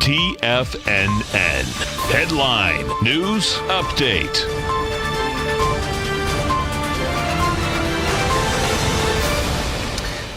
TFNN. Headline News Update.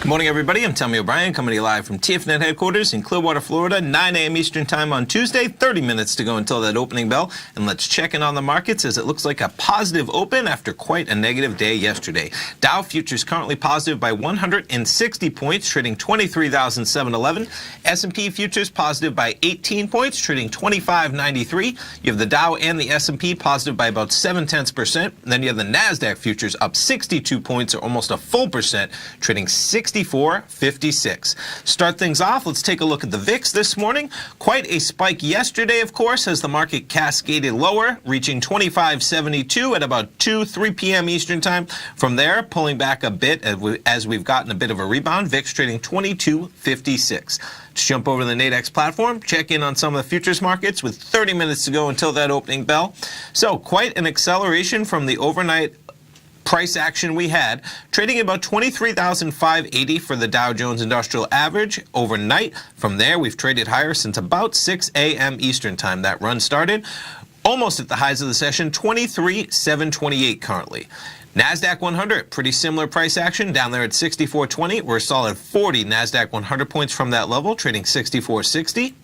Good morning, everybody. I'm Tommy O'Brien, coming to you live from TFNN headquarters in Clearwater, Florida, 9 a.m. Eastern Time on Tuesday. 30 minutes to go until that opening bell. And let's check in on the markets as it looks like a positive open after quite a negative day yesterday. Dow futures currently positive by 160 points, trading 23,711. S&P futures positive by 18 points, trading 25.93. You have the Dow and the S&P positive by about 0.7%. Then you have the NASDAQ futures up 62 points, or almost a full percent, trading 64.56. Start things off. Let's take a look at the VIX this morning. Quite a spike yesterday, of course, as the market cascaded lower, reaching 25.72 at about 3 p.m. Eastern Time. From there, pulling back a bit as we've gotten a bit of a rebound. VIX trading 22.56. Let's jump over to the Nadex platform, check in on some of the futures markets with 30 minutes to go until that opening bell. So quite an acceleration from the overnight price action we had, trading about 23,580 for the Dow Jones Industrial Average overnight. From there, we've traded higher since about 6 a.m. Eastern Time. That run started almost at the highs of the session, 23,728 currently. NASDAQ 100, pretty similar price action, down there at 64.20. We're a solid 40 NASDAQ 100 points from that level, trading 64.60.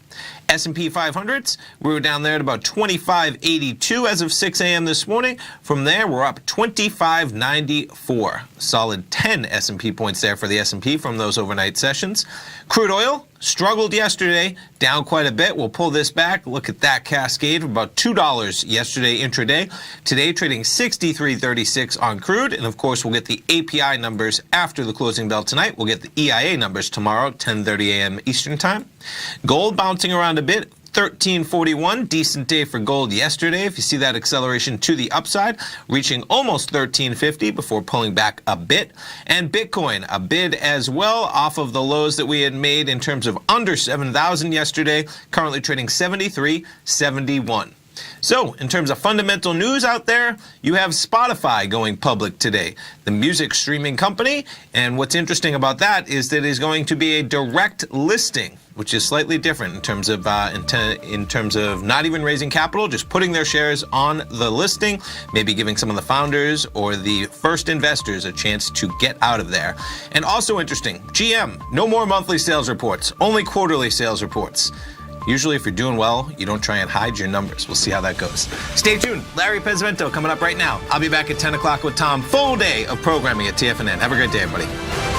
S&P 500s, we were down there at about 25.82 as of 6 a.m. this morning. From there, we're up 25.94. Solid 10 S&P points there for the S&P from those overnight sessions. Crude oil struggled yesterday, down quite a bit. We'll pull this back. Look at that cascade, about $2 yesterday intraday. Today, trading 63.36 on crude. And of course, we'll get the API numbers after the closing bell tonight. We'll get the EIA numbers tomorrow, 10:30 a.m. Eastern Time. Gold bouncing around a bit. 1341, decent day for gold yesterday. If you see that acceleration to the upside, reaching almost 1350 before pulling back a bit. And Bitcoin, a bid as well off of the lows that we had made in terms of under 7,000 yesterday, currently trading 73.71. So, in terms of fundamental news out there, you have Spotify going public today, the music streaming company. And what's interesting about that is that it is going to be a direct listing, which is slightly different in terms of not even raising capital, just putting their shares on the listing, maybe giving some of the founders or the first investors a chance to get out of there. And also interesting, GM, no more monthly sales reports, only quarterly sales reports. Usually, if you're doing well, you don't try and hide your numbers. We'll see how that goes. Stay tuned. Larry Pesavento coming up right now. I'll be back at 10 o'clock with Tom. Full day of programming at TFNN. Have a great day, everybody.